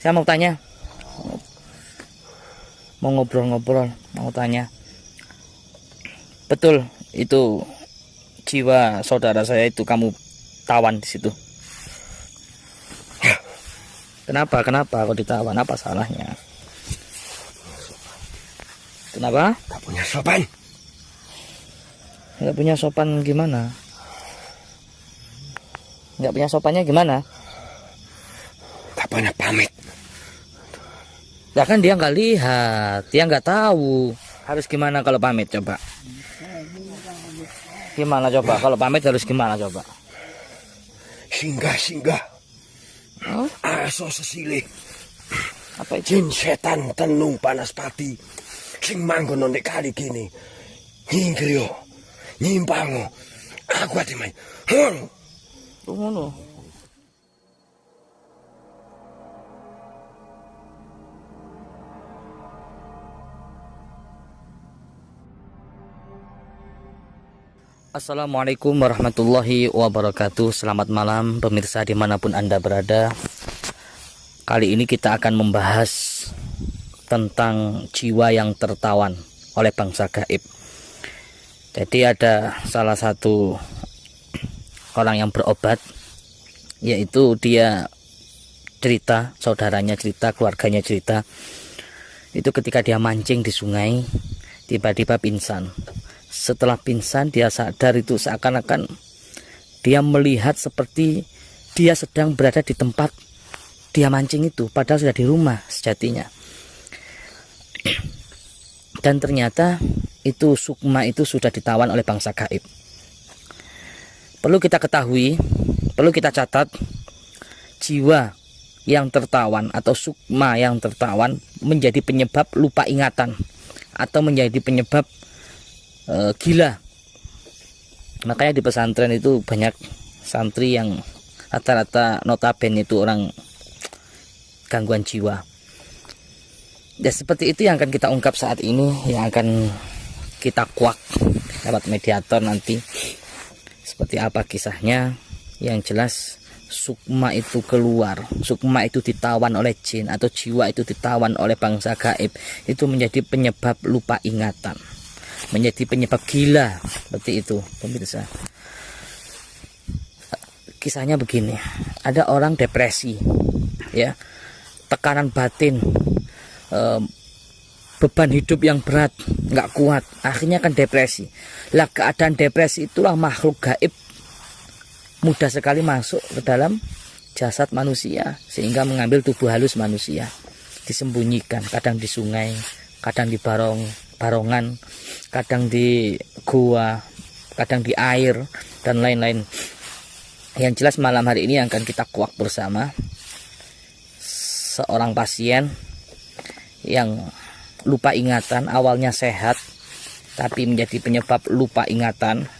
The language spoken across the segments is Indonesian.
Saya mau tanya, mau ngobrol-ngobrol, mau tanya. Betul itu jiwa saudara saya itu kamu tawan di situ? Kenapa kok ditawan? Apa salahnya? Kenapa? Tak punya sopan. Nggak punya sopan gimana? Nggak punya sopannya gimana? Tak pernah pamit. Ya kan dia nggak lihat, dia nggak tahu. Harus gimana kalau pamit coba? Gimana coba kalau pamit harus gimana coba? Singgah. Oh, Aso sesilih. apa itu? Jin setan tenung panas pati. Sing manggon nek kali kini. Nyingkrio. Nyimpango. Aku ati main. Ngono. Assalamualaikum warahmatullahi wabarakatuh. Selamat malam pemirsa dimanapun Anda berada. Kali ini kita akan membahas tentang jiwa yang tertawan oleh bangsa gaib. Jadi ada salah satu orang yang berobat, yaitu dia cerita, saudaranya cerita, keluarganya cerita, itu ketika dia mancing di sungai tiba-tiba pingsan. Setelah pingsan dia sadar, itu seakan-akan dia melihat seperti dia sedang berada di tempat dia mancing itu, padahal sudah di rumah sejatinya. Dan ternyata itu sukma itu sudah ditawan oleh bangsa gaib. Perlu kita ketahui, perlu kita catat, jiwa yang tertawan atau sukma yang tertawan menjadi penyebab lupa ingatan atau menjadi penyebab gila. Makanya di pesantren itu banyak santri yang rata-rata notabene itu orang gangguan jiwa. Ya seperti itu yang akan kita ungkap saat ini, yang akan kita kuak lewat mediator nanti. Seperti apa kisahnya? Yang jelas sukma itu keluar, sukma itu ditawan oleh jin atau jiwa itu ditawan oleh bangsa gaib, itu menjadi penyebab lupa ingatan, menjadi penyebab gila. Seperti itu pemirsa. Kisahnya begini, ada orang depresi, ya, tekanan batin, beban hidup yang berat, nggak kuat, akhirnya kan depresi. Lah keadaan depresi itulah makhluk gaib mudah sekali masuk ke dalam jasad manusia sehingga mengambil tubuh halus manusia, disembunyikan, kadang di sungai, kadang di barongan, kadang di gua, kadang di air, dan lain-lain. Yang jelas malam hari ini akan kita kuak bersama seorang pasien yang lupa ingatan, awalnya sehat tapi menjadi penyebab lupa ingatan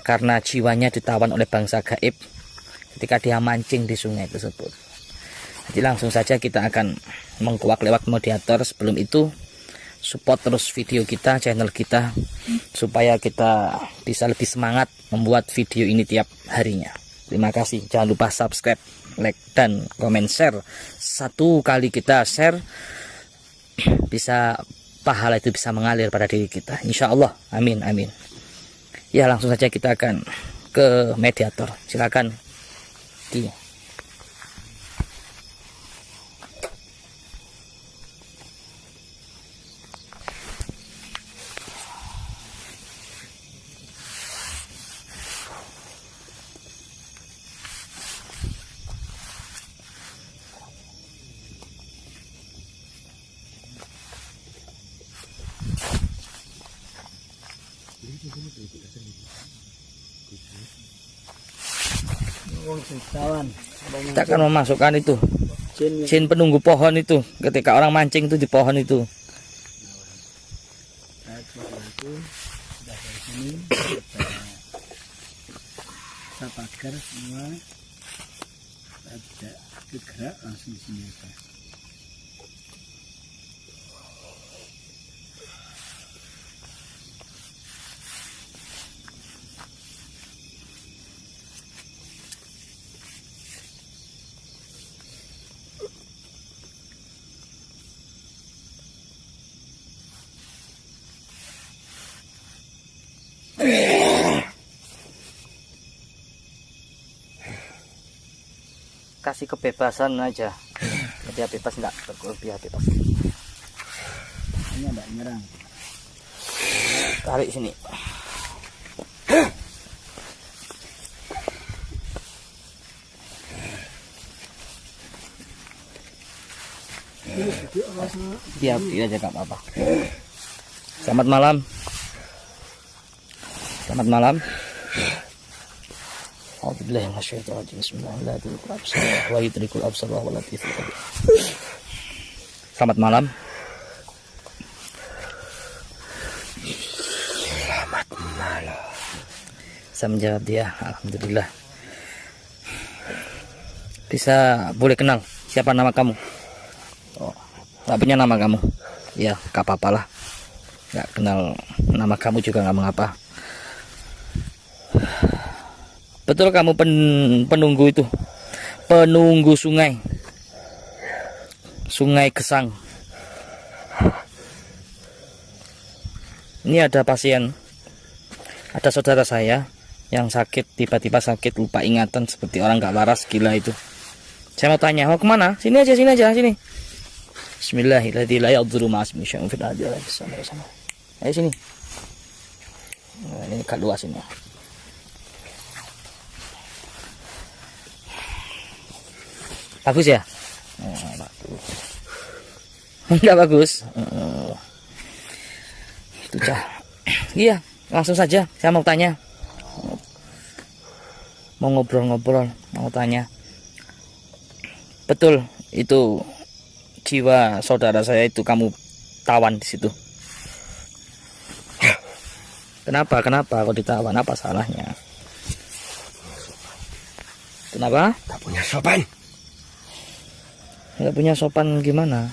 karena jiwanya ditawan oleh bangsa gaib ketika dia mancing di sungai tersebut. Jadi langsung saja kita akan mengkuak lewat mediator. Sebelum itu support terus video kita, channel kita, supaya kita bisa lebih semangat membuat video ini tiap harinya. Terima kasih. Jangan lupa subscribe, like, dan komen, share. Satu kali kita share, bisa pahala itu bisa mengalir pada diri kita, insya Allah. Amin amin. Ya langsung saja kita akan ke mediator. Silakan Ki. Kita akan memasukkan itu jin penunggu pohon itu ketika orang mancing itu di pohon itu. Pagar semua ada gerak langsung sini. kasih kebebasan aja. Dia bebas, enggak berlebihan, bebas. Ini enggak nyerang. Tarik sini. Biar aja gak apa-apa. Selamat malam. Selamat malam. Alhamdulillah, masyaallah, bismillahirrahmanirrahim. Wa yudrikul absar wa latiful khabir. Selamat malam. Selamat malam. Saya menjawab dia, alhamdulillah. Bisa boleh kenal siapa nama kamu? Oh, nggak punya nama kamu? Ya, gak apa-apa lah. Nggak kenal nama kamu juga nggak mengapa. Betul kamu penunggu itu, penunggu sungai, Sungai Gesang. Ini ada pasien, ada saudara saya yang sakit, tiba-tiba sakit, lupa ingatan seperti orang nggak waras, gila itu. Saya mau tanya, mau kemana? Sini aja, sini. Bismillahirrahmanirrahim. Ayo sini. Nah, ini agak luas ini. Bagus ya? Bagus. Enggak bagus. Itu cah. Iya, langsung saja. Saya mau tanya. Mau ngobrol-ngobrol, mau tanya. Betul, itu jiwa saudara saya itu kamu tawan di situ. Kenapa kok ditawan? Apa salahnya? Kenapa? Tak punya sopan. Nggak punya sopan gimana?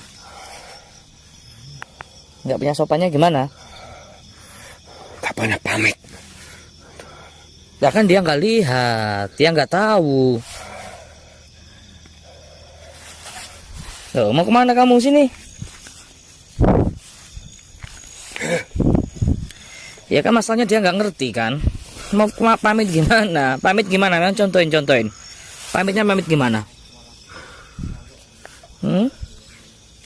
Nggak punya sopannya gimana? Tak pernah pamit. Ya kan dia nggak lihat, dia nggak tahu. Loh, mau kemana kamu sini? Ya kan masalahnya dia nggak ngerti kan. Mau pamit gimana? Pamit gimana? Memang contohin. Pamit gimana?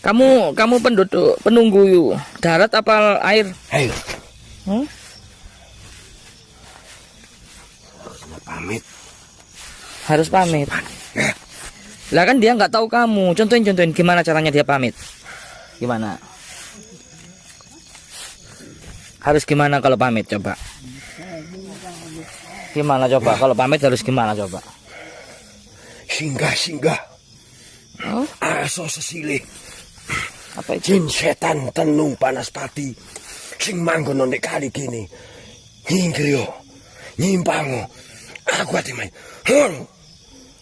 Kamu penduduk penunggu darat apa air? Ayo. Hmm? Pamit. Harus pamit. Lah kan dia nggak tahu kamu. Contohin gimana caranya dia pamit? Gimana? Harus gimana kalau pamit coba? Gimana coba kalau pamit harus gimana coba? Singgah. Oh? Aso sesilih. Apa itu? Jin setan tenung panas pati. Sing manggon nek kali kini. Hinggrio. Nyimpango. Aku ati main.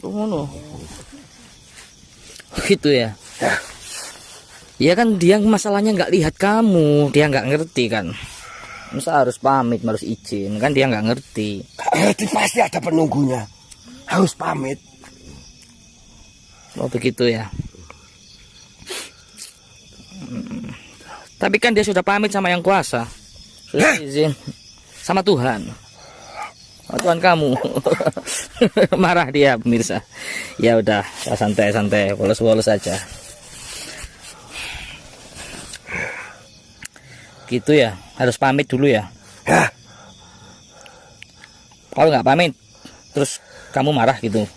Ngono. Gitu ya. Ya kan dia masalahnya nggak lihat kamu, dia nggak ngerti kan. Masa harus pamit, harus izin kan dia nggak ngerti. Ngerti pasti ada penunggunya. Harus pamit. Oh begitu ya. Tapi kan dia sudah pamit sama yang kuasa, sudah izin sama Tuhan. Oh, Tuhan kamu. Marah dia pemirsa. Ya udah, santai, polos aja. Gitu ya, harus pamit dulu ya. Kalau nggak pamit, terus kamu marah gitu.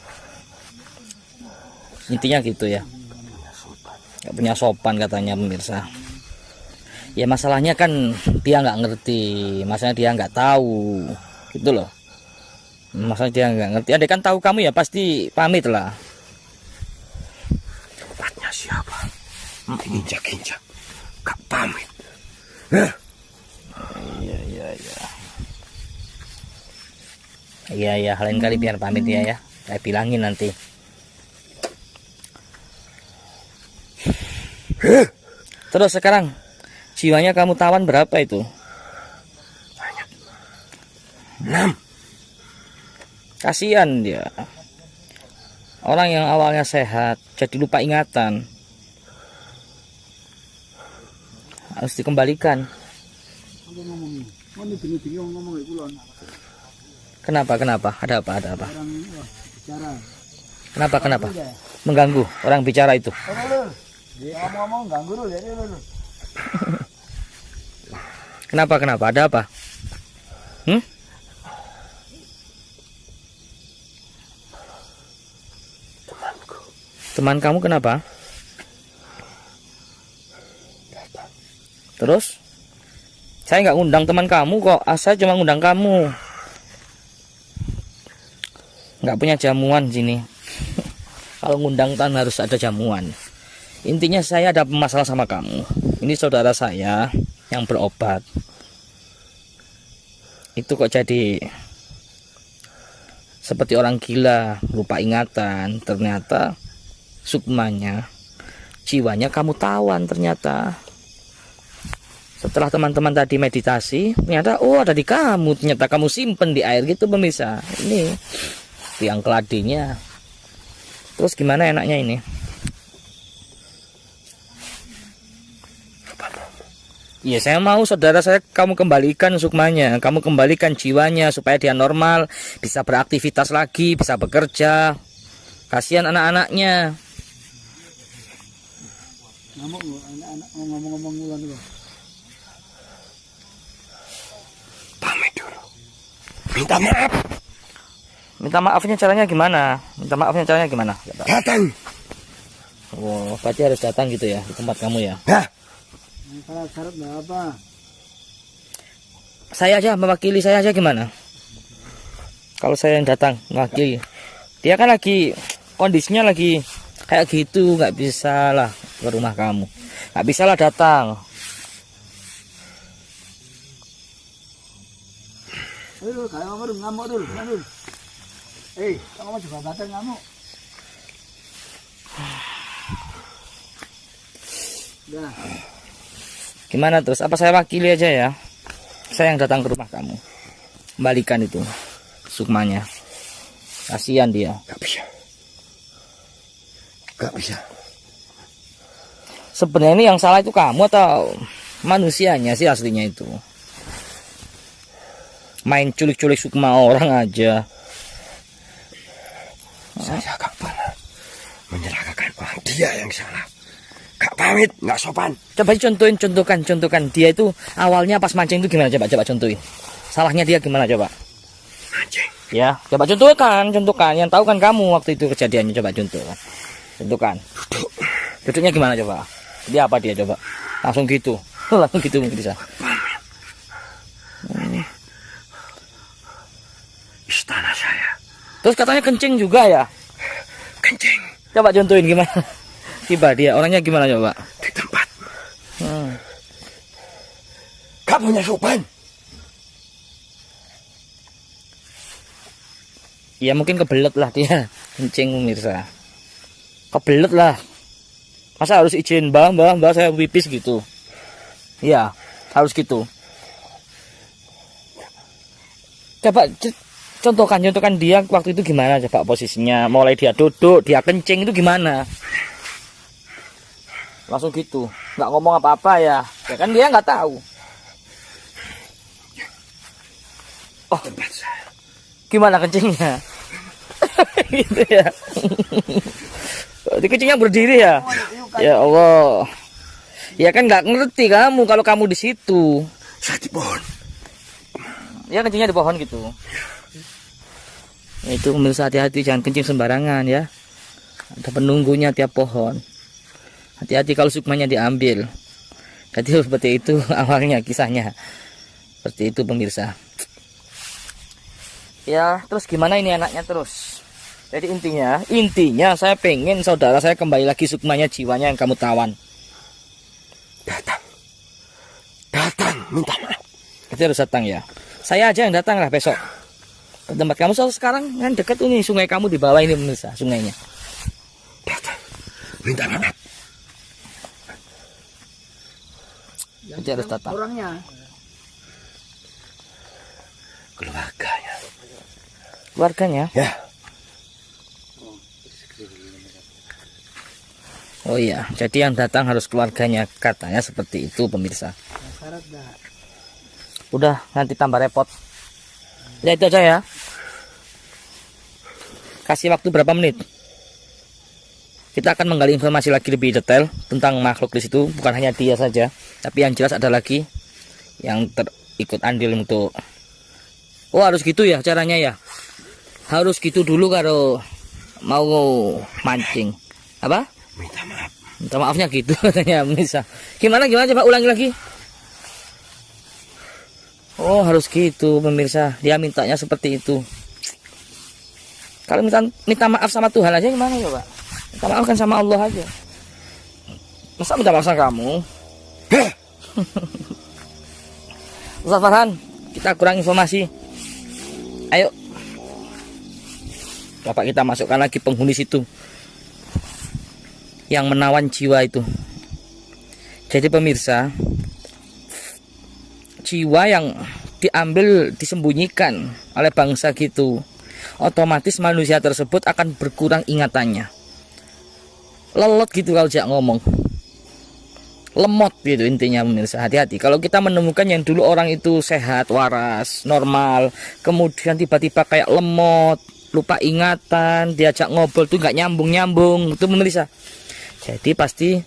Intinya gitu ya. Nggak punya sopan katanya pemirsa. Ya masalahnya kan dia nggak ngerti, masalahnya dia nggak tahu, gitu loh. Masalahnya dia nggak ngerti. Andai kan tahu kamu ya pasti pamit lah. Tempatnya siapa? Injak-injak. Gak pamit. Iya, lain kali biar pamit ya. Saya bilangin nanti. Terus sekarang jiwanya kamu tawan berapa itu? 6. Kasihan dia. Orang yang awalnya sehat jadi lupa ingatan. Harus dikembalikan. Kenapa? Ada apa? Orang bicara Kenapa? Mengganggu orang bicara itu. Dia ngomong-ngomong ganggu dulu ya dulu. Kenapa? Ada apa? Teman kamu kenapa? Terus? Saya nggak ngundang teman kamu kok. Saya cuma ngundang kamu. Nggak punya jamuan sini. Kalau ngundang kan harus ada jamuan. Intinya saya ada masalah sama kamu. Ini saudara saya yang berobat. Itu kok jadi seperti orang gila, lupa ingatan. Ternyata sukmanya, jiwanya kamu tawan ternyata. Setelah teman-teman tadi meditasi, ternyata ada di kamu. Ternyata kamu simpen di air gitu pemirsa. Ini tiang keladinya. Terus gimana enaknya ini? Iya, saya mau saudara saya kamu kembalikan sukmanya, kamu kembalikan jiwanya supaya dia normal, bisa beraktivitas lagi, bisa bekerja. Kasihan anak-anaknya. Ngamuk lu, anak-anak ngomong-ngomong ulang dulu. Pamit dulu. Minta maaf. Minta maafnya caranya gimana? Datang. Oh, berarti harus datang gitu ya di tempat kamu ya. Nah, Kalau syarat nggak apa? Saya aja mewakili saya aja gimana? Kalau saya yang datang mewakili, dia kan lagi kondisinya lagi kayak gitu, nggak bisa lah ke rumah kamu, nggak bisa lah datang. Ayo, kayak ngamuk dulu. Kamu juga batal ngamuk. Udah. Gimana terus? Apa saya wakili aja ya? Saya yang datang ke rumah kamu, kembalikan itu sukmanya. Kasihan dia. Gak bisa. Sebenarnya ini yang salah itu kamu atau manusianya sih aslinya itu? Main culik-culik sukma orang aja. Saya gak pernah menyerahkan orang, dia yang salah. Gak pamit, gak sopan. Coba contohkan dia itu awalnya pas mancing itu gimana, coba contohin. Salahnya dia gimana coba? Mancing. Ya, coba contohkan. Yang tahu kan kamu waktu itu kejadiannya, coba contohkan. Duduknya gimana coba? Dia apa dia coba? Langsung gitu mungkin bisa. Istana saya. Terus katanya kencing juga ya? Kencing. Coba contohin gimana? Tiba dia orangnya gimana coba? Di tempat. Gak punya sopan. Ya mungkin kebelet lah dia kencing pemirsa. Kebelet lah. Masa harus izin mbak saya pipis gitu? Ya harus gitu. Coba contohkan dia waktu itu gimana coba posisinya, mulai dia duduk, dia kencing itu gimana? Langsung gitu, nggak ngomong apa-apa ya kan dia nggak tahu. Oh, gimana kencingnya? Gitu ya. Di kencingnya berdiri ya. Ya Allah. Ya kan nggak ngerti kamu kalau kamu di situ. Saya di pohon. Ya kencingnya di pohon gitu. Itu pemirsa, hati-hati jangan kencing sembarangan ya. Ada penunggunya tiap pohon. Hati-hati kalau sukmanya diambil. Jadi seperti itu awalnya kisahnya. Seperti itu pemirsa. Ya terus gimana ini anaknya terus? Jadi intinya saya pengen saudara saya kembali lagi sukmanya, jiwanya yang kamu tawan. Datang minta maaf. Itu harus datang ya. Saya aja yang datang lah besok ke tempat kamu. Soal sekarang kan dekat ini sungai kamu di bawah ini pemirsa, sungainya. Datang minta maaf. Itu harus datang. Orangnya. Keluarganya. Ya. Oh iya, jadi yang datang harus keluarganya, katanya seperti itu pemirsa. Syarat dah. Udah, nanti tambah repot. Ya itu aja ya. Kasih waktu berapa menit? Kita akan menggali informasi lagi lebih detail tentang makhluk di situ, bukan hanya dia saja, tapi yang jelas ada lagi yang terikut andil untuk. Oh, harus gitu ya caranya ya. Harus gitu dulu kalau mau mancing. Apa? Minta maaf. Minta maafnya gitu katanya bisa. Gimana coba ulangi lagi. Oh, harus gitu pemirsa. Dia mintanya seperti itu. Kalau minta maaf sama Tuhan aja gimana coba? Minta maaf kan sama Allah aja. Masa minta maaf sama kamu? Ustaz Farhan, kita kurang informasi. Ayo. Bapak kita masukkan lagi penghuni situ yang menawan jiwa itu. Jadi pemirsa, jiwa yang diambil disembunyikan oleh bangsa gitu, otomatis manusia tersebut akan berkurang ingatannya. Lelot gitu kalau jak ngomong. Lemot gitu intinya pemirsa. Hati-hati kalau kita menemukan yang dulu orang itu sehat, waras, normal, kemudian tiba-tiba kayak lemot, lupa ingatan, diajak ngobrol tuh nggak nyambung-nyambung itu pemirsa. Jadi pasti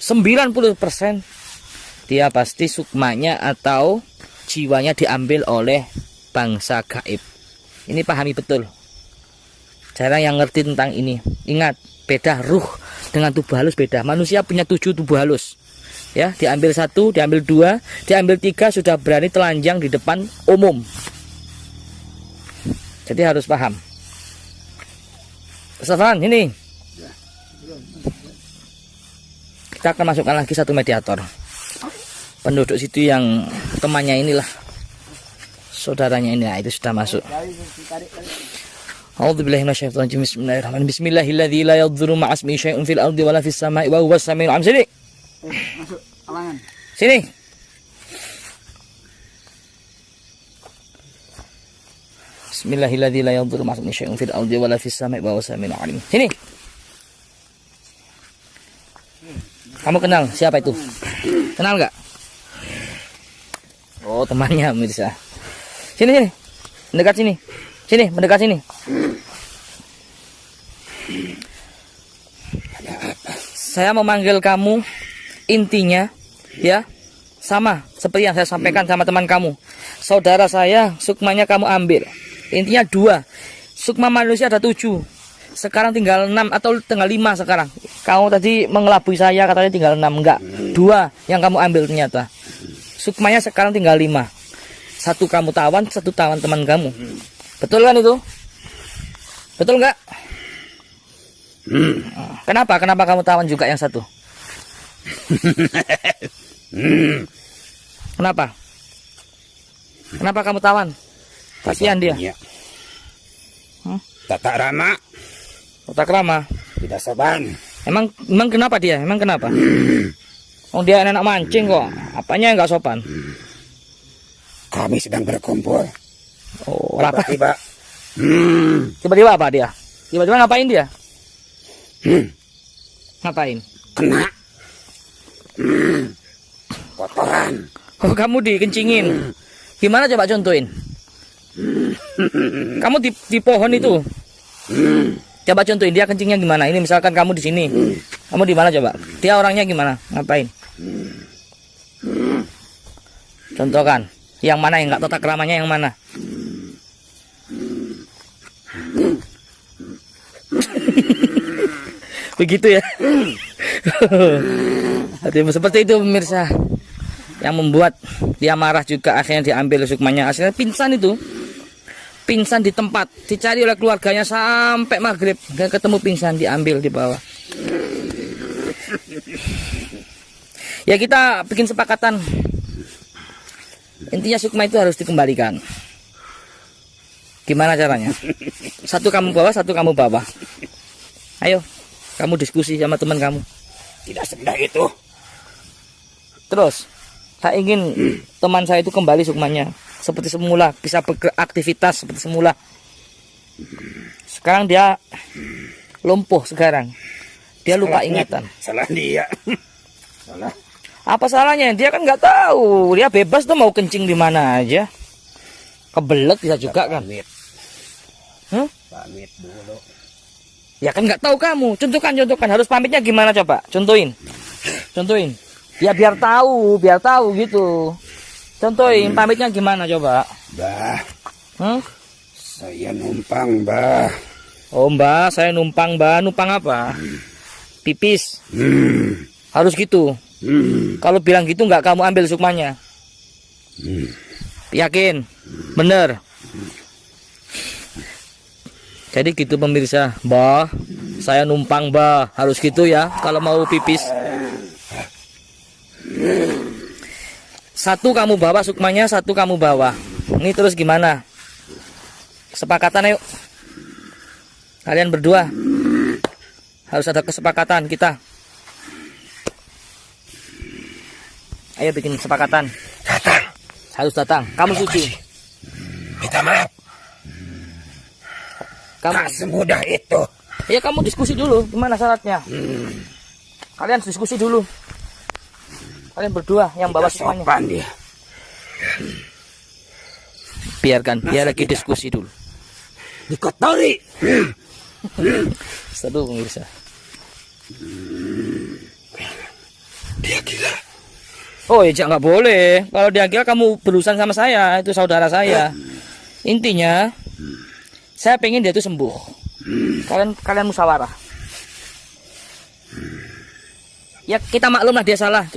90% dia pasti sukmanya atau jiwanya diambil oleh bangsa gaib. Ini pahami betul. Jarang yang ngerti tentang ini. Ingat, beda ruh dengan tubuh halus beda. Manusia punya 7 tubuh halus. Ya, diambil 1, diambil 2, diambil 3 sudah berani telanjang di depan umum. Jadi harus paham. Safran, ini. Kita akan masukkan lagi satu mediator. Penduduk situ yang temannya inilah. Saudaranya ini, nah, itu sudah masuk. A'udzubillahi minasyaitonir rajim. Bismillahirrahmanirrahim. Bismillahilladzi la yadhurru ma'asmihi syai'un fil ardi wala fis sama'i wa huwas samiul 'alim. Sini. Masuk alangan. Sini. Bismillahilladzi la yadhurru ma'asmihi syai'un fil ardi wala fis sama'i wa huwas samiul 'alim. Sini. Kamu kenal siapa itu? Kenal nggak? Oh, temannya pemirsa. Sini, mendekat sini. Sini, mendekat sini. Saya memanggil kamu, intinya ya sama seperti yang saya sampaikan sama teman kamu. Saudara saya sukmanya kamu ambil. Intinya 2. Sukma manusia ada 7. Sekarang tinggal 6 atau tinggal 5 sekarang. Kamu tadi mengelabui saya katanya tinggal 6. Enggak, 2 yang kamu ambil ternyata. Sukmanya sekarang tinggal 5. 1 kamu tawan, 1 tawan teman kamu. Betul kan itu? Betul enggak? Kenapa? Kenapa kamu tawan juga yang 1? Kenapa? Kenapa kamu tawan? Kasihan dia. Tata rama. Otak ramah. Tidak sopan. Emang kenapa dia? Emang kenapa? Oh, dia enak mancing kok. Apanya yang nggak sopan? Kami sedang berkumpul. Oh, apa? Tiba-tiba. Tiba-tiba apa dia? Tiba-tiba ngapain dia? Ngapain? Kena. Kotoran. Oh, kamu dikencingin. Gimana coba contohin? Kamu di pohon itu. Coba contohin dia kencingnya gimana? Ini misalkan kamu di sini. Kamu di mana coba? Dia orangnya gimana? Ngapain? Contohkan. Yang mana yang nggak tata keramanya yang mana? Begitu ya. Seperti itu pemirsa. Yang membuat dia marah juga, akhirnya diambil sukmanya. Akhirnya pingsan itu. Pingsan di tempat, dicari oleh keluarganya sampai maghrib, gak ketemu, pingsan, diambil di bawah. Ya kita bikin sepakatan. Intinya sukma itu harus dikembalikan. Gimana caranya? 1 kamu bawa, 1 kamu bawa. Ayo, kamu diskusi sama teman kamu. Tidak semudah itu. Terus, saya ingin teman saya itu kembali sukmanya seperti semula, bisa beraktivitas seperti semula. Sekarang dia lumpuh sekarang. Dia lupa ingatan. Salah dia. Salah. Apa salahnya? Dia kan nggak tahu. Dia bebas tuh mau kencing di mana aja. Kebelet bisa juga kan. Pamit. Hmm? Pamit dulu. Ya kan nggak tahu kamu. Contohkan. Harus pamitnya gimana coba? Contohin. Ya biar tahu gitu. Contohin pamitnya gimana coba? Mbah, Hmm? saya numpang, Mbah. Oh mbak, saya numpang mbak. Numpang apa? Pipis. Harus gitu. Kalau bilang gitu nggak kamu ambil sukmanya. Yakin? Bener. Jadi gitu pemirsa, Mbah, saya numpang Mbah, harus gitu ya kalau mau pipis. Satu kamu bawa sukmanya, satu kamu bawa. Ini terus gimana? Kesepakatan ayo. Kalian berdua harus ada kesepakatan kita. Ayo bikin kesepakatan. Datang. Harus datang. Kamu suci. Minta maaf. Kamu. Tak semudah itu. Ya kamu diskusi dulu, gimana syaratnya? Kalian diskusi dulu. Kalian berdua yang bawa semuanya. Sopan dia. Biar lagi diskusi dulu. Dikotori. Seru pemirsa. Dia gila. Oh ya nggak boleh. Kalau dia gila kamu berurusan sama saya, itu saudara saya. Intinya, saya pengen dia itu sembuh. Kalian musyawarah. Ya kita maklum lah dia salah,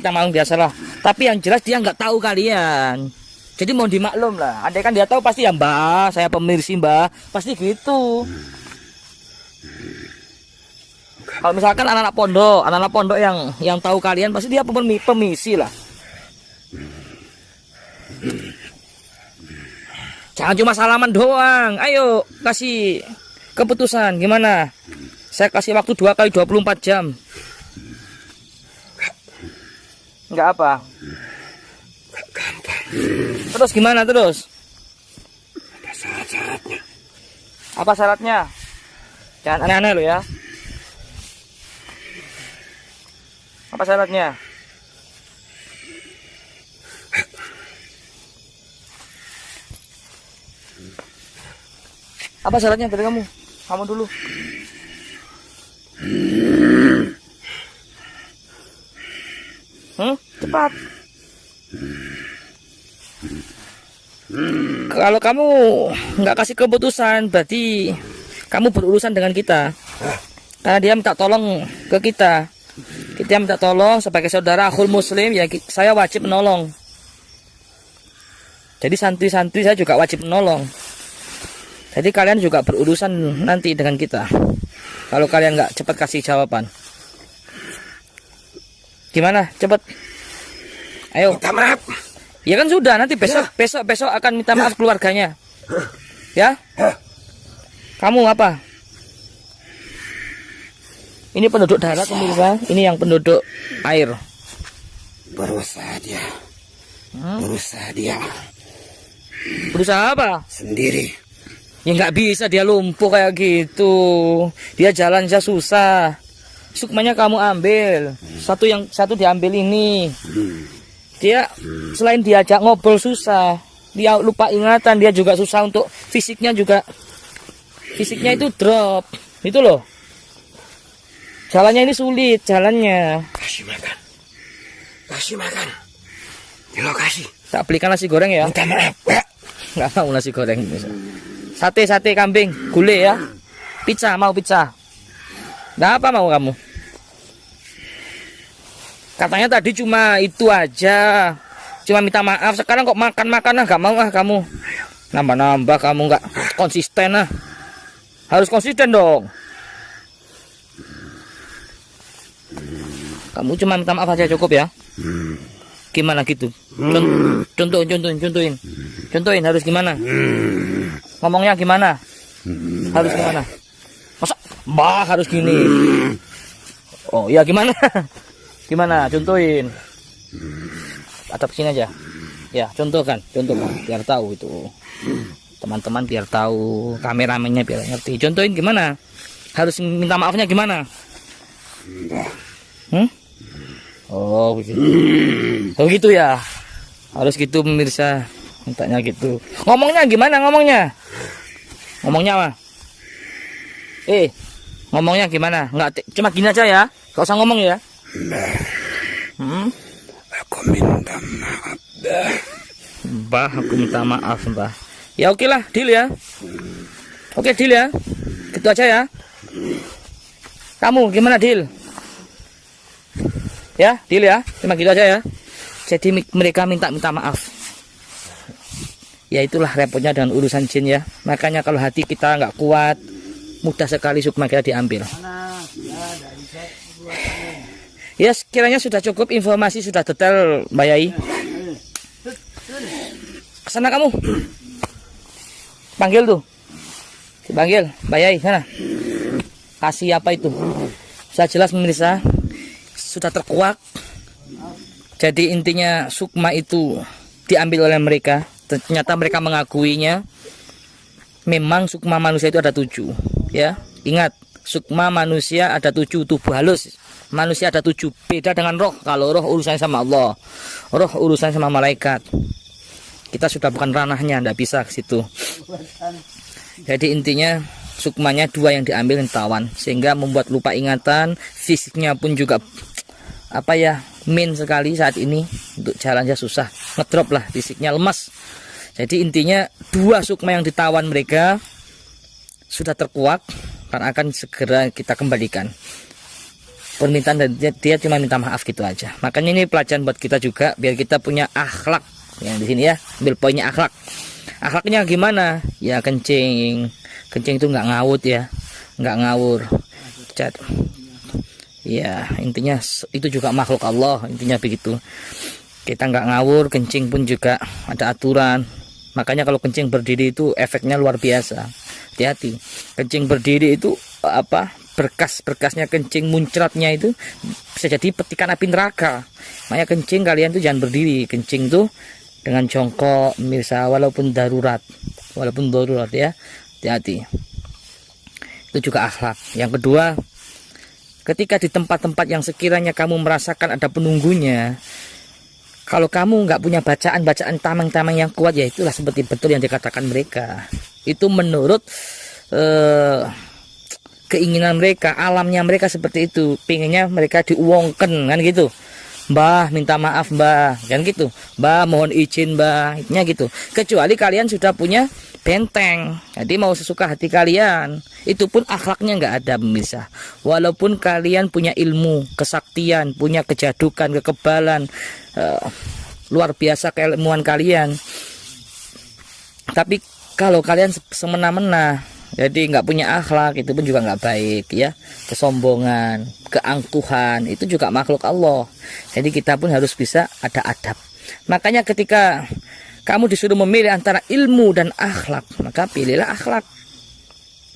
Tapi yang jelas dia nggak tahu kalian. Jadi mau dimaklum lah. Andai kan dia tahu pasti ya Mbah, saya pemirsi Mbah, pasti gitu. Kalau misalkan anak-anak pondok yang tahu kalian pasti dia pemisi lah. Jangan cuma salaman doang. Ayo kasih keputusan gimana? Saya kasih waktu 2 kali 24 jam. Enggak apa? Gampang. Terus gimana terus? Ada syarat-syaratnya. Apa syaratnya? Jangan aneh-aneh lo ya. Apa syaratnya? Apa syaratnya dari kamu? Kamu dulu. Cepat. Kalau kamu nggak kasih keputusan, berarti kamu berurusan dengan kita. Karena dia minta tolong ke kita. Kita minta tolong sebagai saudara akhul muslim, ya saya wajib menolong. Jadi santri-santri saya juga wajib menolong. Jadi kalian juga berurusan nanti dengan kita. Kalau kalian nggak cepat kasih jawaban. Gimana? Cepat. Ayo. Minta maaf. Ya kan sudah, nanti besok akan minta maaf keluarganya. Ya? Kamu apa? Ini penduduk darat pemirsa, ini yang penduduk air. Berusaha dia. Berusaha apa? Sendiri. Ya nggak bisa, dia lumpuh kayak gitu. Dia jalan aja susah. Sukmanya kamu ambil. Satu diambil ini. Dia selain diajak ngobrol susah. Dia lupa ingatan, dia juga susah untuk fisiknya juga. Fisiknya itu drop. Itu loh. Jalannya ini sulit, jalannya. Kasih makan. Di lokasi. Tak belikan nasi goreng ya. Minta maaf. Nggak mau nasi goreng. Sate kambing, gulai ya. Pizza, mau pizza. Nah, apa mau kamu? Katanya tadi cuma itu aja. Cuma minta maaf. Sekarang kok makan-makan gak mau kamu. Nambah-nambah kamu nggak konsisten ah. Harus konsisten dong. Kamu cuma minta maaf aja cukup ya. Gimana gitu? Contohin. Contohin harus gimana? Ngomongnya gimana? Harus gimana? Masa Mbah harus gini? Oh ya gimana? Gimana? Contohin. Atap sini aja. Ya contohkan biar tahu itu. Teman-teman biar tahu, kameramennya biar ngerti. Contohin gimana? Harus minta maafnya gimana? Oh begitu. Oh gitu ya. Harus gitu pemirsa. Mintanya gitu. Ngomongnya gimana ngomongnya? Ngomongnya apa? Ngomongnya gimana? Enggak, cuma gini aja ya. Gak usah ngomong ya. Aku minta maaf, Mbah. Mbah, aku minta maaf, Mbah. Ya oke lah, deal ya. Oke, deal ya. Gitu aja ya. Kamu gimana, deal? Ya, deal ya. Cuma gitu aja ya. Jadi mereka minta maaf. Ya itulah repotnya dengan urusan jin ya. Makanya kalau hati kita nggak kuat, mudah sekali sukma kita diambil. Ya sekiranya sudah cukup, informasi sudah detail Mbak Yai. Kesana kamu. Panggil tuh. Dipanggil Mbak Yai sana. Kasih apa itu? Sudah jelas pemirsa. Sudah terkuak. Jadi intinya sukma itu diambil oleh mereka. Ternyata mereka mengakuinya. Memang sukma manusia itu ada 7 ya. Ingat, sukma manusia ada 7, tubuh halus manusia ada 7. Beda dengan roh. Kalau roh urusannya sama Allah, roh urusannya sama malaikat. Kita sudah bukan ranahnya, tidak bisa ke situ. Jadi intinya sukmanya 2 yang diambil tawan, sehingga membuat lupa ingatan. Fisiknya pun juga apa ya, min sekali saat ini, untuk jalannya susah, ngedrop lah, fisiknya lemas. Jadi intinya 2 sukma yang ditawan mereka sudah terkuak, karena akan segera kita kembalikan. Permintaan dan dia cuma minta maaf gitu aja. Makanya ini pelajaran buat kita juga, biar kita punya akhlak yang di sini ya. Ambil poinnya akhlak. Akhlaknya gimana? Ya kencing itu nggak ngawut ya, nggak ngawur. Ya intinya itu juga makhluk Allah, intinya begitu. Kita nggak ngawur, kencing pun juga ada aturan. Makanya kalau kencing berdiri itu efeknya luar biasa. Hati-hati. Kencing berdiri itu apa? Berkas-berkasnya kencing muncratnya itu bisa jadi petikan api neraka. Makanya kencing kalian tuh jangan berdiri. Kencing tuh dengan jongkok, mirsa, walaupun darurat ya. Hati-hati. Itu juga akhlak. Yang kedua, ketika di tempat-tempat yang sekiranya kamu merasakan ada penunggunya, kalau kamu nggak punya bacaan tameng-tameng yang kuat, ya itulah seperti betul yang dikatakan mereka. Itu menurut keinginan mereka, alamnya mereka seperti itu. Pinginnya mereka diuangkan kan gitu. Mbah minta maaf mbah, kan gitu. Mbah mohon izin mbah, itunya gitu. Kecuali kalian sudah punya benteng, jadi mau sesuka hati kalian. Itu pun akhlaknya nggak ada pemirsa. Walaupun kalian punya ilmu, kesaktian, punya kejadukan, kekebalan, luar biasa keilmuan kalian, tapi kalau kalian semena-mena, jadi nggak punya akhlak, itu pun juga nggak baik ya. Kesombongan, keangkuhan, itu juga makhluk Allah. Jadi kita pun harus bisa ada adab. Makanya ketika kamu disuruh memilih antara ilmu dan akhlak, maka pilihlah akhlak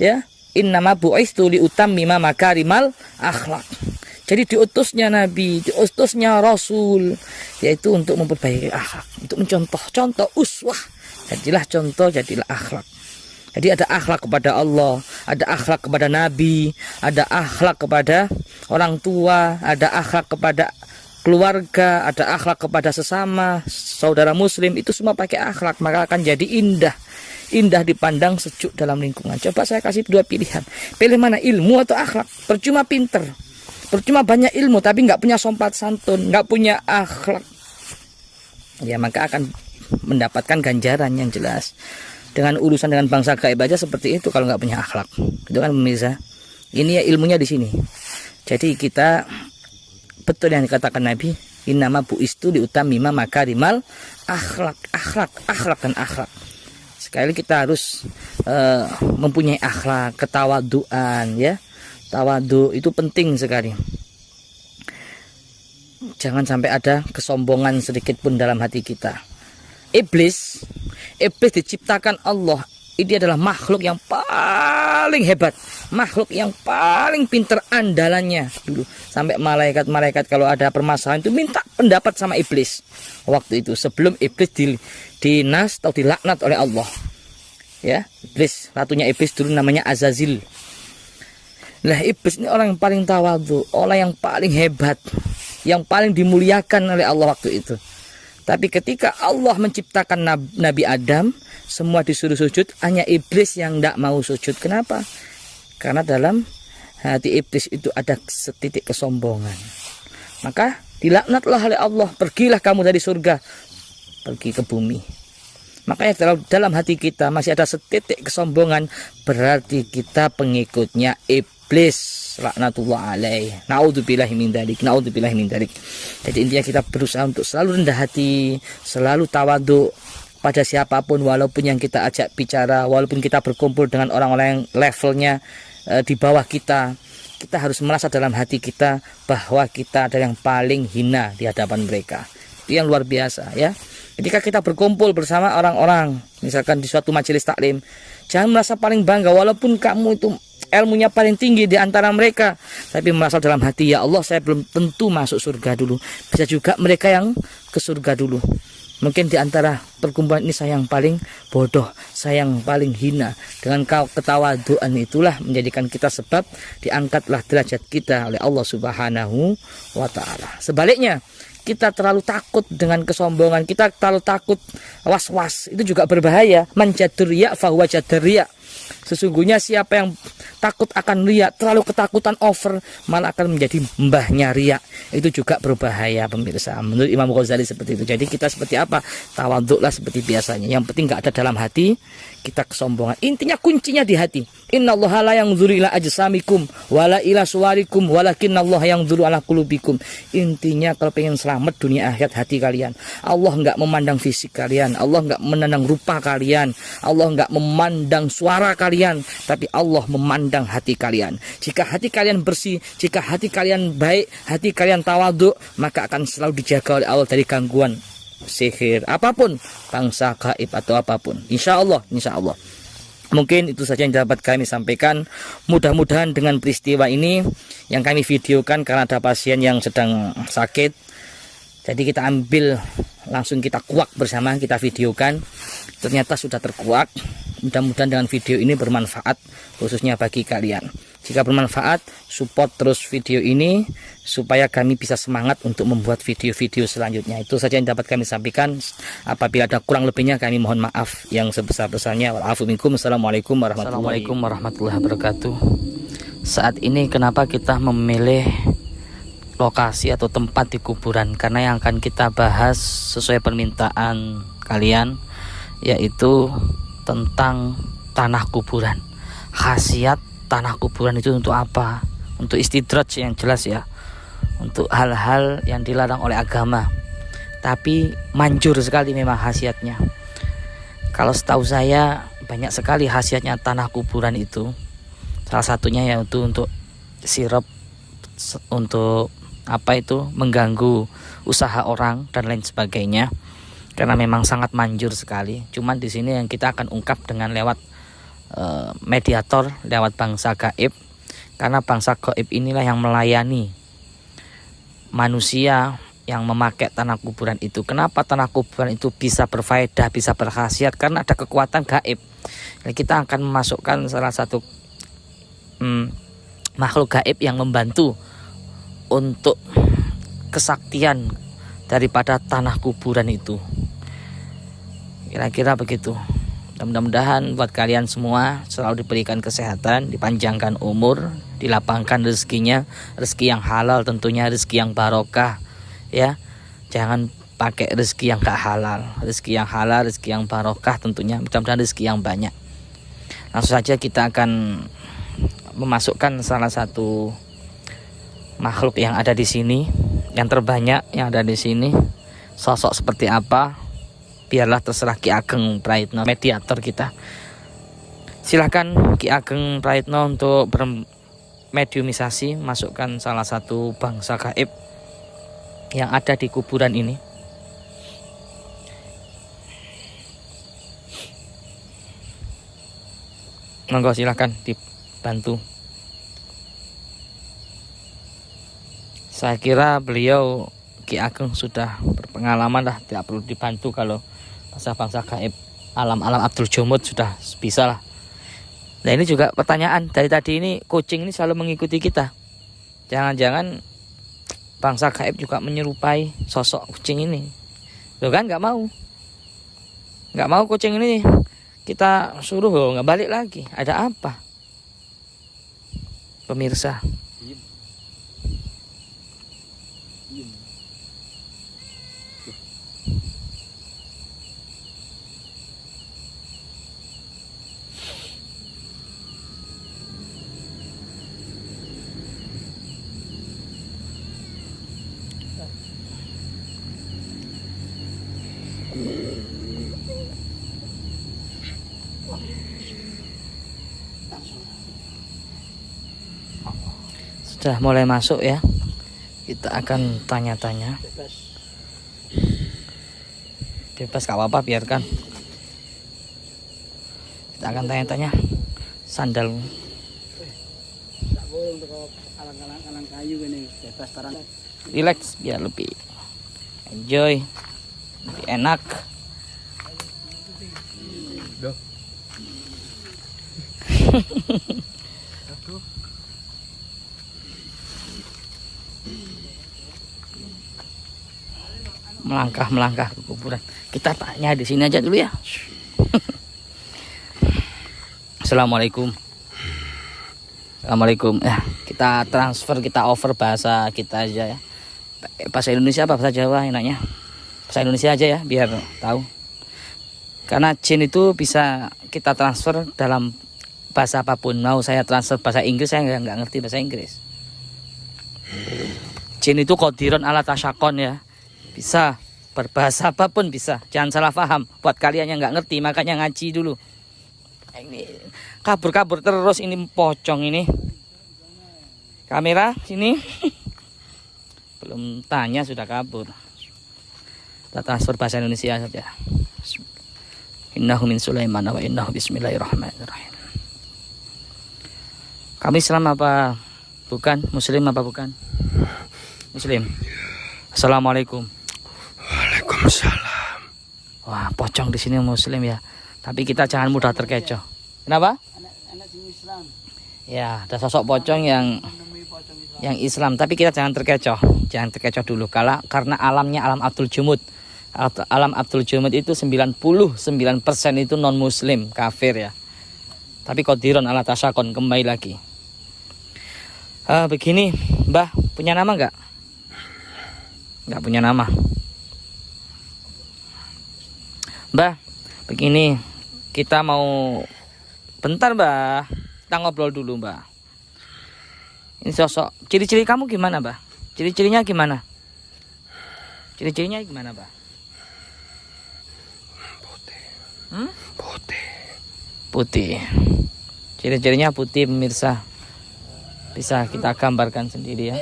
ya. Innama bu'istu liutammima makarimal akhlak. Jadi diutusnya Nabi, diutusnya Rasul, yaitu untuk memperbaiki akhlak, untuk mencontoh uswah. Jadilah contoh, jadilah akhlak. Jadi ada akhlak kepada Allah, ada akhlak kepada Nabi, ada akhlak kepada orang tua, ada akhlak kepada keluarga, ada akhlak kepada sesama saudara muslim. Itu semua pakai akhlak, maka akan jadi indah dipandang, sejuk dalam lingkungan. Coba saya kasih 2 pilihan, pilih mana, ilmu atau akhlak? Percuma pinter, percuma banyak ilmu tapi nggak punya sopan santun, nggak punya akhlak, ya maka akan mendapatkan ganjaran yang jelas. Dengan urusan dengan bangsa gaib aja seperti itu kalau nggak punya akhlak, itu kan pemirsa. Ini ya ilmunya di sini. Jadi kita betul yang dikatakan Nabi, innama bu'istu liutammima makarimal akhlak, akhlak dan akhlak. Sekali kita harus mempunyai akhlak, ketawaduan ya. Tawadu itu penting sekali. Jangan sampai ada kesombongan sedikit pun dalam hati kita. Iblis diciptakan Allah. Ini adalah makhluk yang paling hebat, makhluk yang paling pinter andalannya dulu. Sampai malaikat kalau ada permasalahan itu minta pendapat sama iblis. Waktu itu sebelum iblis dinas atau dilaknat oleh Allah. Ya, iblis, ratunya iblis dulu namanya Azazil. Nah, iblis ini orang yang paling tawadhu, orang yang paling hebat, yang paling dimuliakan oleh Allah waktu itu. Tapi ketika Allah menciptakan Nabi Adam, semua disuruh sujud, hanya iblis yang tidak mau sujud. Kenapa? Karena dalam hati iblis itu ada setitik kesombongan. Maka dilaknatlah oleh Allah, pergilah kamu dari surga, pergi ke bumi. Makanya dalam hati kita masih ada setitik kesombongan, berarti kita pengikutnya iblis. Laknatullah alaih. Naudzubillahi min dzalik. Naudzubillahi min dzalik. Jadi intinya kita berusaha untuk selalu rendah hati, selalu tawadhu pada siapapun, walaupun yang kita ajak bicara, walaupun kita berkumpul dengan orang-orang yang levelnya di bawah kita. Kita harus merasa dalam hati kita bahwa kita adalah yang paling hina di hadapan mereka. Itu yang luar biasa ya. Ketika kita berkumpul bersama orang-orang, misalkan di suatu majelis taklim, jangan merasa paling bangga walaupun kamu itu ilmunya paling tinggi di antara mereka, tapi merasa dalam hati, ya Allah, saya belum tentu masuk surga dulu. Bisa juga mereka yang ke surga dulu. Mungkin di antara perkumpulan ini saya yang paling bodoh, saya yang paling hina. Dengan ketawaduan itulah menjadikan kita sebab diangkatlah derajat kita oleh Allah Subhanahu wa taala. Sebaliknya, kita terlalu takut dengan kesombongan, kita terlalu takut was-was, itu juga berbahaya. Man jadriya fahuwa jadriya. Sesungguhnya siapa yang takut akan riya, terlalu ketakutan over, malah akan menjadi mbahnya riya. Itu juga berbahaya pemirsa. Menurut Imam Ghazali seperti itu. Jadi kita seperti apa? Tawaduklah seperti biasanya. Yang penting nggak ada dalam hati kita kesombongan. Intinya kuncinya di hati. Innallaha la yanzuru ila ajsamikum wala ila suwarikum walakinnallaha yanzuru ala qulubikum. Intinya kalau pengen selamat dunia akhirat hati kalian. Allah nggak memandang fisik kalian, Allah nggak memandang rupa kalian, Allah nggak memandang suara kalian, tapi Allah memandang hati kalian. Jika hati kalian bersih, jika hati kalian baik, hati kalian tawadhu, maka akan selalu dijaga oleh Allah dari gangguan sihir apapun, bangsa gaib atau apapun. Insya Allah, insya Allah. Mungkin itu saja yang dapat kami sampaikan. Mudah-mudahan dengan peristiwa ini yang kami videokan, karena ada pasien yang sedang sakit, jadi kita ambil langsung, kita kuak bersama, kita videokan. Ternyata sudah terkuak. Mudah-mudahan dengan video ini bermanfaat khususnya bagi kalian. Jika bermanfaat, support terus video ini supaya kami bisa semangat untuk membuat video-video selanjutnya. Itu saja yang dapat kami sampaikan. Apabila ada kurang lebihnya kami mohon maaf yang sebesar-besarnya. Wa'afu minkum. Assalamualaikum warahmatullahi wabarakatuh. Saat ini kenapa kita memilih lokasi atau tempat di kuburan? Karena yang akan kita bahas sesuai permintaan kalian, yaitu tentang tanah kuburan. Khasiat tanah kuburan itu untuk apa? Untuk istidraj yang jelas ya, untuk hal-hal yang dilarang oleh agama, tapi manjur sekali memang khasiatnya. Kalau setahu saya banyak sekali khasiatnya tanah kuburan itu. Salah satunya yaitu untuk sirup, untuk apa itu, mengganggu usaha orang dan lain sebagainya. Karena memang sangat manjur sekali. Cuman di sini yang kita akan ungkap dengan lewat mediator, lewat bangsa gaib. Karena bangsa gaib inilah yang melayani manusia yang memakai tanah kuburan itu. Kenapa tanah kuburan itu bisa berfaedah, bisa berkhasiat? Karena ada kekuatan gaib. Jadi kita akan memasukkan salah satu makhluk gaib yang membantu untuk kesaktian daripada tanah kuburan itu. Kira-kira begitu. Mudah-mudahan buat kalian semua selalu diberikan kesehatan, dipanjangkan umur, dilapangkan rezekinya, rezeki yang halal tentunya, rezeki yang barokah ya. Jangan pakai rezeki yang gak halal. Rezeki yang halal, rezeki yang barokah tentunya, mudah-mudahan rezeki yang banyak. Langsung saja kita akan memasukkan salah satu makhluk yang ada di sini, yang terbanyak yang ada di sini. Sosok seperti apa? Biarlah terserah Ki Ageng Praitno, mediator kita. Silahkan Ki Ageng Praitno untuk bermediumisasi, masukkan salah satu bangsa gaib yang ada di kuburan ini. Monggo silahkan dibantu. Saya kira beliau Ki Ageng sudah berpengalaman lah, tidak perlu dibantu. Kalau bangsa gaib alam-alam Abdul Jomud sudah bisa lah. Nah ini juga pertanyaan dari tadi ini, kucing ini selalu mengikuti kita. Jangan-jangan bangsa gaib juga menyerupai sosok kucing ini. Loh kan nggak mau kucing ini kita suruh loh, nggak balik lagi. Ada apa? pemirsa. Sudah mulai masuk ya. Kita akan tanya-tanya. Bebas gak apa-apa, biarkan. Kita akan tanya-tanya. Sandal. Tak boleh untuk alang-alang kayu ini bebas tarang. Relax biar lebih enjoy, lebih enak. Duh. Melangkah ke kuburan. Kita tanya di sini aja dulu ya. Assalamualaikum. Assalamualaikum. Ya, kita transfer, kita over bahasa kita aja ya. Bahasa Indonesia apa bahasa Jawa enaknya? Bahasa Indonesia aja ya biar tahu. Karena jin itu bisa kita transfer dalam bahasa apapun. Mau saya transfer bahasa Inggris, saya nggak ngerti bahasa Inggris. Jin itu qadiron ala tasyakon ya. Bisa berbahasa apapun bisa. Jangan salah paham. Buat kalian yang nggak ngerti makanya ngaji dulu. Ini kabur terus ini pocong ini. Kamera sini. Belum tanya sudah kabur. Kita transfer bahasa Indonesia saja. Innahu min Sulaiman wa innahu bismillahirrahmanirrahim. Kami Islam apa bukan? Muslim apa bukan? Muslim. Assalamualaikum. Waalaikumsalam. Wah, pocong di sini Muslim ya. Tapi kita jangan mudah terkecoh. Kenapa? Anak Islam. Ya, ada sosok pocong yang Islam. Tapi kita jangan terkecoh. Jangan terkecoh dulu. Karena alamnya alam Abdul Jumud. Alam Abdul Jumud itu 99% itu non Muslim, kafir ya. Tapi qadiron ala tasyakon, kembali lagi. Begini, Mbah, punya nama enggak? Enggak punya nama. Mbah, begini, kita mau bentar Mbah, kita ngobrol dulu Mbah. Ini sosok, ciri-ciri kamu gimana Mbah? Ciri-cirinya gimana? Ciri-cirinya gimana Mbah? Putih. Putih. Putih. Ciri-cirinya putih pemirsa. Bisa kita gambarkan sendiri ya.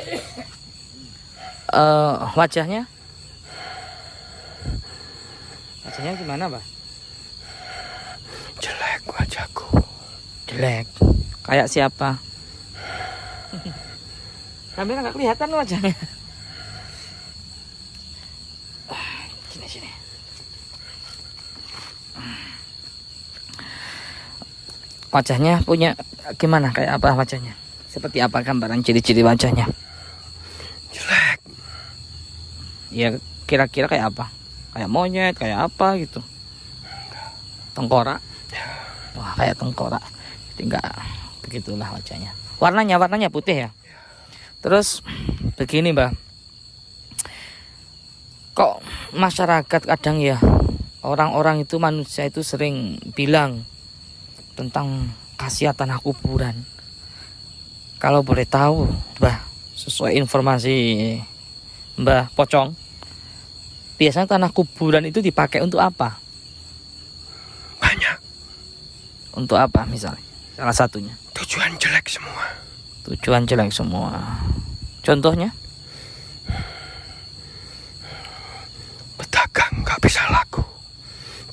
Wajahnya? Wajahnya gimana, Pak? Jelek wajahku. Jelek. Kayak siapa? Kamera nggak kelihatan wajahnya. Sini. Wajahnya punya gimana? Kayak apa wajahnya? Seperti apa gambaran ciri-ciri wajahnya? Jelek. Ya kira-kira kayak apa? Kayak monyet, kayak apa gitu? Tengkorak? Wah, kayak tengkorak. Jadi enggak begitulah wajahnya. Warnanya putih ya. Terus begini Mbak. Kok masyarakat kadang ya orang-orang itu manusia itu sering bilang tentang khasiat tanah kuburan. Kalau boleh tahu, Mbah, sesuai informasi Mbah Pocong, biasanya tanah kuburan itu dipakai untuk apa? Banyak. Untuk apa misalnya? Salah satunya. Tujuan jelek semua. Tujuan jelek semua. Contohnya? Pedagang gak bisa laku.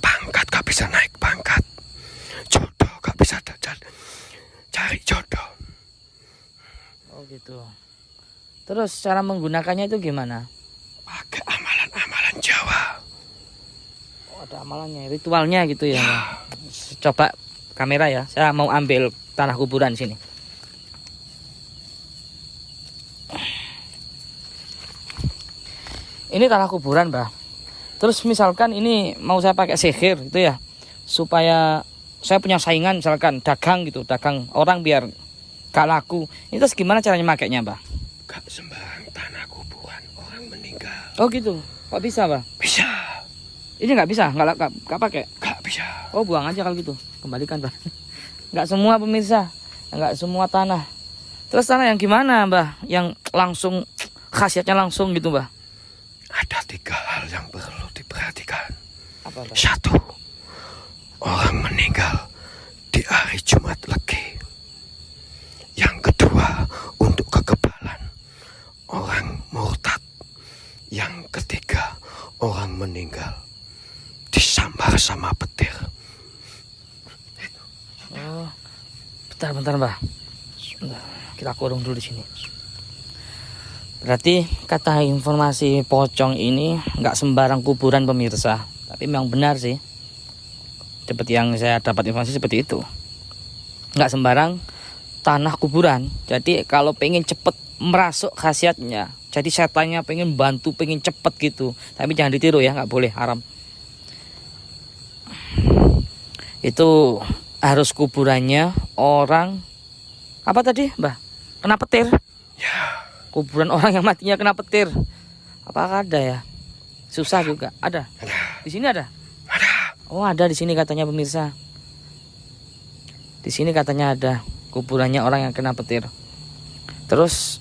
Pangkat gak bisa naik pangkat. Jodoh gak bisa cari jodoh. Oh gitu. Terus cara menggunakannya itu gimana? Pakai amalan-amalan Jawa. Oh, ada amalannya, ritualnya gitu ya. Coba kamera ya. Saya mau ambil tanah kuburan sini. Ini tanah kuburan, Mbah. Terus misalkan ini mau saya pakai sihir gitu ya. Supaya saya punya saingan misalkan dagang gitu, dagang orang biar Gak laku. Ini terus gimana caranya makainya, Mbah? Gak sembarang tanah kuburan orang meninggal. Oh gitu. Kok bisa, Mbah? Bisa. Ini nggak bisa, nggak pakai. Gak bisa. Oh, buang aja kalau gitu. Kembalikan, Mbah. Nggak semua pemirsa, nggak semua tanah. Terus tanah yang gimana, Mbah? Yang langsung khasiatnya langsung gitu, Mbah? Ada 3 hal yang perlu diperhatikan. Apa, Mbah? 1. Orang meninggal di hari Jumat Legi. Yang kedua, untuk kekebalan orang murtad. Yang ketiga, orang meninggal disambar sama petir. Oh, bentar, Mbah. Kita kurung dulu di sini. Berarti kata informasi pocong ini nggak sembarang kuburan pemirsa, tapi memang benar sih. Seperti yang saya dapat informasi seperti itu. Nggak sembarang tanah kuburan. Jadi kalau pengen cepet merasuk khasiatnya, jadi setannya pengen bantu, pengen cepet gitu. Tapi jangan ditiru ya, nggak boleh, haram. Itu harus kuburannya orang apa tadi, Mbah? Kena petir. Ya, Kuburan orang yang matinya kena petir. Apakah ada ya? Susah juga. Ada. ada. Di sini ada. Ada. Oh, ada di sini katanya pemirsa. Di sini katanya ada kuburannya orang yang kena petir. Terus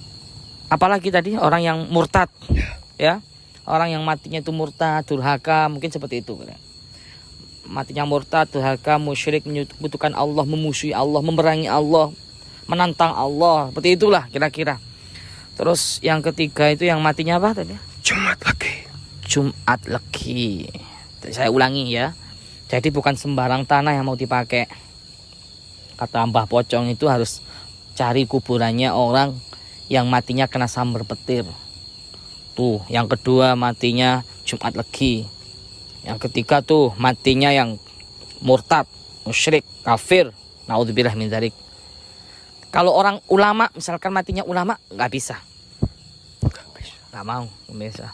apalagi tadi orang yang murtad, ya, orang yang matinya itu murtad, durhaka, mungkin seperti itu. Matinya murtad, durhaka, musyrik, menyekutukan Allah, memusuhi Allah, memerangi Allah, menantang Allah, seperti itulah kira-kira. Terus yang ketiga itu yang matinya apa tadi? Jumat Legi. Jumat Legi. Saya ulangi ya. Jadi bukan sembarang tanah yang mau dipakai. Kata Mbah Pocong itu harus cari kuburannya orang yang matinya kena sambar petir. Tuh, yang kedua matinya Jumat Legi. Yang ketiga tuh matinya yang murtad, musyrik, kafir. Naudzubillah min dzalik. Kalau orang ulama, misalkan matinya ulama, nggak bisa. Nggak mau, bisa.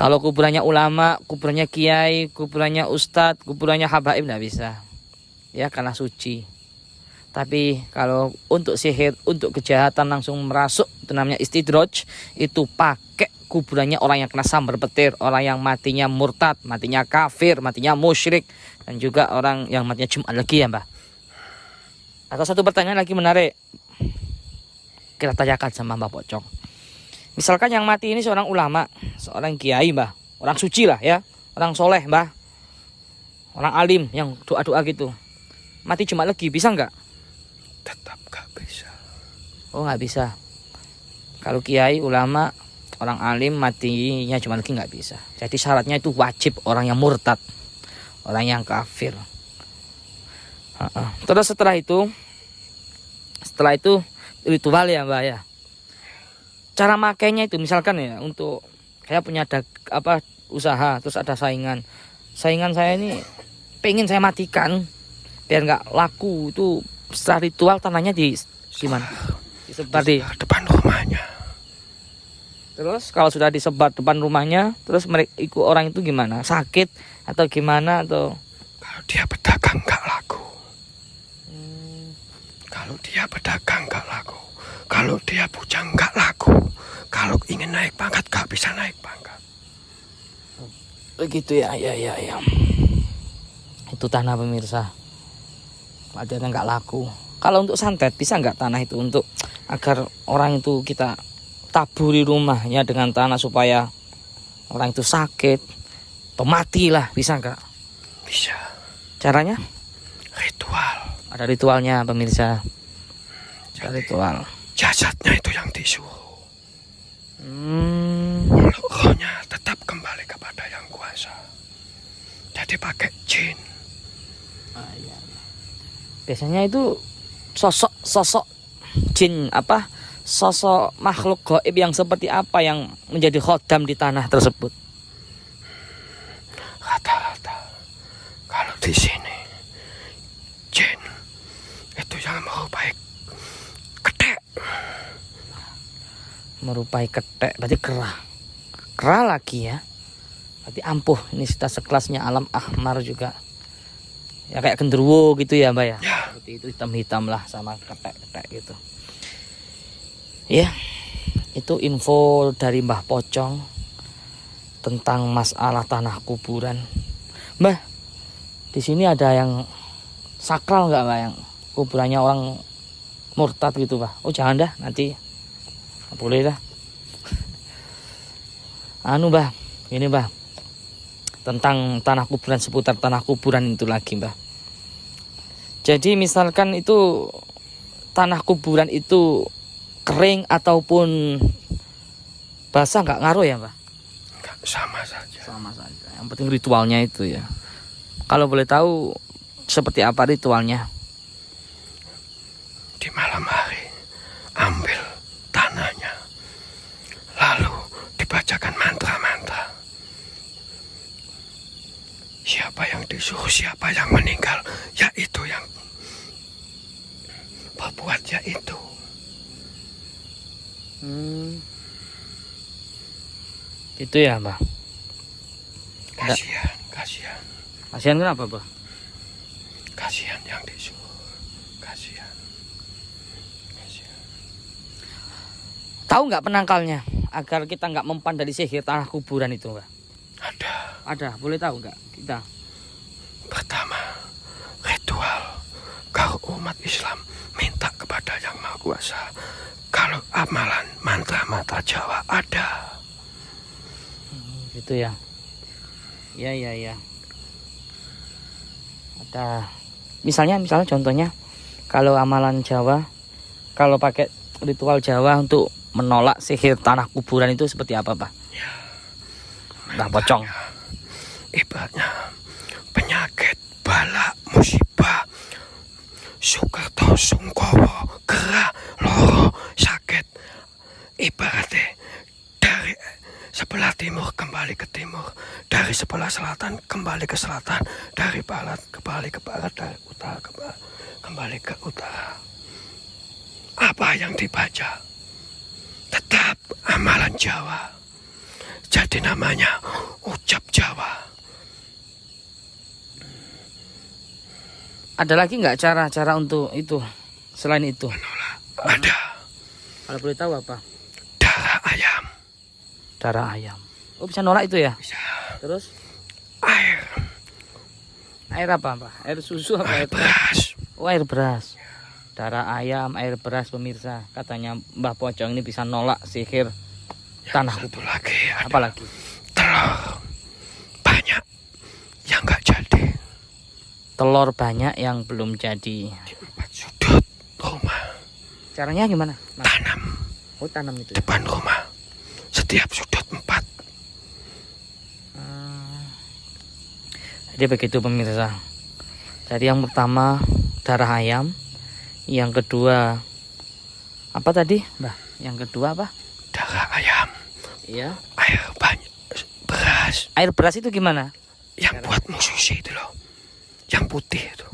Kalau kuburannya ulama, kuburannya kiai, kuburannya ustadz, kuburannya habaib, nggak bisa. Ya, karena suci. Tapi kalau untuk sihir, untuk kejahatan langsung merasuk, itu namanya istidraj, itu pakai kuburannya orang yang kena sambar petir, orang yang matinya murtad, matinya kafir, matinya musyrik, dan juga orang yang matinya Jumat Legi ya, Mbah. Atau satu pertanyaan lagi menarik, kita tanyakan sama Mbah Pocong. Misalkan yang mati ini seorang ulama, seorang kiai, Mbah, orang suci lah ya, orang soleh, Mbah, orang alim yang doa-doa gitu, mati Jumat Legi bisa nggak? Tetap gak bisa. Oh, nggak bisa. Kalau kiai, ulama, orang alim matinya Jumat Legi nggak bisa. Jadi syaratnya itu wajib orang yang murtad, orang yang kafir. Terus setelah itu ritual ya, Mbak ya. Cara makainya itu misalkan ya, untuk saya punya usaha, terus ada saingan saya ini pengen saya matikan biar nggak laku. Itu setelah ritual tanahnya gimana? Disebar di depan rumahnya. Terus kalau sudah disebar depan rumahnya, terus mereka ikut orang itu gimana? Sakit atau gimana atau? Kalau dia pedagang nggak laku. Kalau dia pedagang nggak laku. Kalau dia bujang nggak laku. Kalau ingin naik pangkat nggak bisa naik pangkat. Begitu ya, ya. Itu tanah pemirsa. Ada yang nggak laku. Kalau untuk santet bisa nggak tanah itu untuk agar orang itu kita taburi rumahnya dengan tanah supaya orang itu sakit atau mati lah, bisa nggak? Bisa. Caranya? Ritual. Ada ritualnya pemirsa. Ada ritual. Jasadnya itu yang disuruh. Rohnya tetap kembali kepada yang kuasa. Jadi pakai jin. Biasanya itu sosok jin apa? Sosok makhluk gaib yang seperti apa yang menjadi khodam di tanah tersebut? Rata-rata kalau di sini jin itu yang merupai ketek. Merupai ketek, berarti kerah lagi ya. Berarti ampuh. Ini sudah sekelasnya alam ahmar juga. Ya kayak genderuwo gitu ya Mbah ya. Ya. Seperti itu hitam-hitam lah sama ketek-ketek gitu. Ya. Itu info dari Mbah Pocong tentang masalah tanah kuburan. Mbah, di sini ada yang sakral nggak Mbah, yang kuburannya orang murtad gitu Mbah? Oh jangan dah, nanti boleh dah. Anu Mbah, ini Mbah, tentang tanah kuburan, seputar tanah kuburan itu lagi Mbah. Jadi misalkan itu tanah kuburan itu kering ataupun basah nggak ngaruh ya Mbah? Enggak, sama saja. Sama saja. Yang penting ritualnya itu ya. Kalau boleh tahu seperti apa ritualnya? Di malam hari ambil tanahnya, lalu dibacakan mantra-mantra. Siapa yang disuruh, siapa yang meninggal, ya itu yang berbuat, ya itu. Itu ya Mbah. Kasihan, kasihan, Kasihan kenapa Mbah? kasihan yang disuruh, kasihan. Tahu nggak penangkalnya agar kita nggak mempan dari sihir tanah kuburan itu Mbah? Ada, boleh tahu nggak kita? Pertama, ritual kalau umat Islam minta kepada Yang Maha Kuasa. Kalau amalan mantra-mantra Jawa ada. Gitu ya. Ya. Ada. Misalnya contohnya kalau amalan Jawa, kalau pakai ritual Jawa untuk menolak sihir tanah kuburan itu seperti apa, Pak? Mbah Pocong. Ibaratnya penyakit, bala, musibah, Sukerto, Sungkowo, gerah, loro, sakit. Ibaratnya dari sebelah timur kembali ke timur, dari sebelah selatan kembali ke selatan, dari barat kembali ke barat, dari utara kembali ke utara. Apa yang dibaca tetap amalan Jawa. Jadi namanya ucap Jawa. Ada lagi nggak cara-cara untuk itu selain itu? Menolak. Ada Kalau boleh tahu apa? darah ayam, Darah ayam. Oh bisa nolak itu ya? bisa Terus air, air apa, Pak? Air susu apa? air beras. Oh air beras. Darah ayam, air beras pemirsa. Katanya Mbah Pocong ini bisa nolak sihir tanah Satu kuburan. lagi ada Apa lagi? telur banyak yang nggak jadi Telur banyak yang belum jadi. di 4 sudut rumah. Caranya gimana? Mas? Tanam Oh tanam itu. Ya? depan rumah, setiap sudut 4. Jadi begitu pemirsa. Jadi yang pertama darah ayam, yang kedua apa tadi, Mbah? Yang kedua apa? Darah ayam, Iya. air banyak, beras Air beras itu gimana? yang buat mususi itu loh, yang putih itu.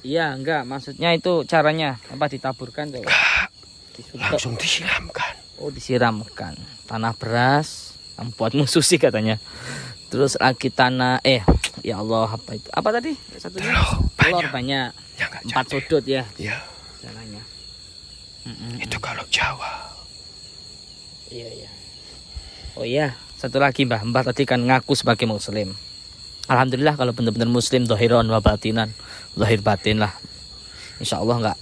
Iya, enggak. Maksudnya itu caranya apa ditaburkan tuh? Enggak, Disumpek. langsung disiramkan. Oh, disiramkan. Tanah beras yang buat mususi katanya. Terus lagi tanah ya Allah apa itu? Apa tadi? Satunya? Telur Telur banyak. yang nggak 4 jadi. sudut ya Ya, caranya. itu kalau Jawa. Iya. Oh iya, satu lagi Mbah tadi kan ngaku sebagai muslim. Alhamdulillah kalau benar-benar muslim dohiron wa batinan, dohir batin lah. Insya Allah nggak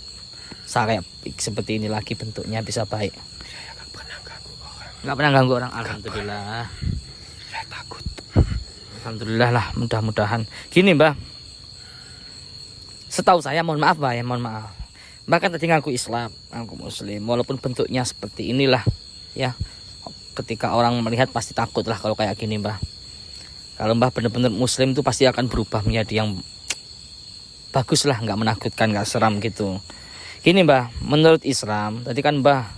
saya seperti ini lagi bentuknya bisa baik. Saya nggak pernah ganggu orang. Nggak pernah ganggu orang. Alhamdulillah. Saya takut. Alhamdulillah lah, mudah-mudahan. Gini Mbah, setahu saya, mohon maaf Mbah ya, mohon maaf. Mbah kan tadi ngaku Islam, ngaku muslim, walaupun bentuknya seperti inilah ya. Ketika orang melihat pasti takut lah kalau kayak gini Mbah. Kalau Mbah benar-benar muslim itu pasti akan berubah menjadi yang bagus lah, nggak menakutkan, nggak seram gitu. Gini Mbah, menurut Islam, tadi kan Mbah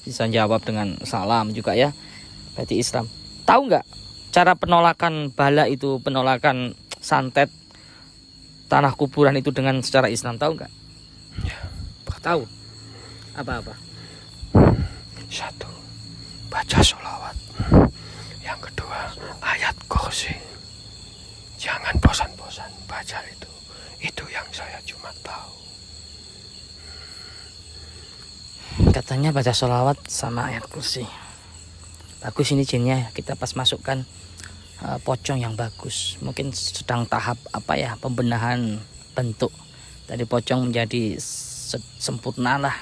bisa jawab dengan salam juga ya. Berarti Islam. Tahu nggak cara penolakan bala itu, penolakan santet tanah kuburan itu dengan secara Islam, tahu nggak? Ya, Tahu. Apa-apa? 1, baca sholawat. Yang kedua, ayat kursi. Jangan bosan-bosan baca itu. Itu saya cuma tahu. Katanya baca sholawat sama ayat kursi. Bagus ini jinnya, kita pas masukkan pocong yang bagus. Mungkin sedang tahap pembenahan bentuk dari pocong menjadi sempurna lah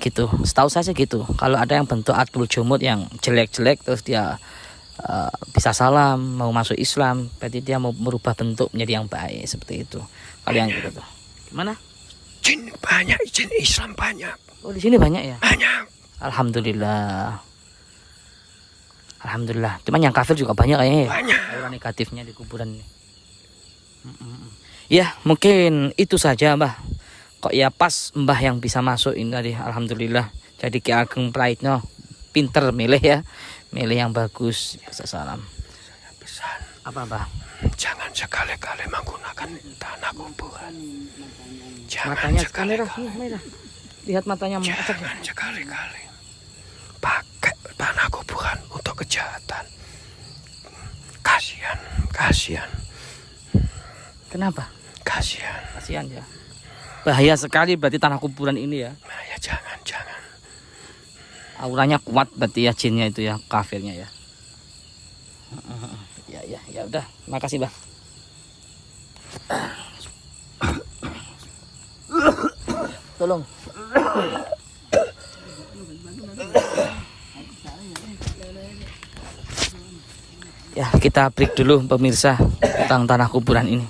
gitu. Setahu saya gitu. Kalau ada yang bentuk atul jumud yang jelek-jelek terus dia bisa salam mau masuk Islam, berarti dia mau merubah bentuk menjadi yang baik seperti itu. Kalau yang gitu tuh gimana? Jin banyak, jin Islam banyak. Oh di sini banyak ya? Banyak. Alhamdulillah. Alhamdulillah. Cuman yang kafir juga banyak kayaknya ya. Banyak. Aura negatifnya di kuburan ini. Ya mungkin itu saja Mbah. Kok ya pas Mbah yang bisa masuk ini tadi. Alhamdulillah. Jadi Ki Ageng Praitno pinter milih ya. Milih yang bagus. Salam. Saya pesan. Apa Mbah? Jangan sekali-kali menggunakan tanah kuburan. Jangan Matanya sekali-kali. kamera merah. Lihat matanya Jangan sekali-kali pakai tanah kuburan untuk kejahatan. Kasihan. Kenapa? Kasihan. Kasihan ya. Bahaya sekali berarti tanah kuburan ini ya. Nah, ya jangan. Auranya kuat berarti ya jinnya itu ya, kafirnya ya. Ya udah, makasih Bang. Tolong. Ya, kita break dulu pemirsa tentang tanah kuburan ini.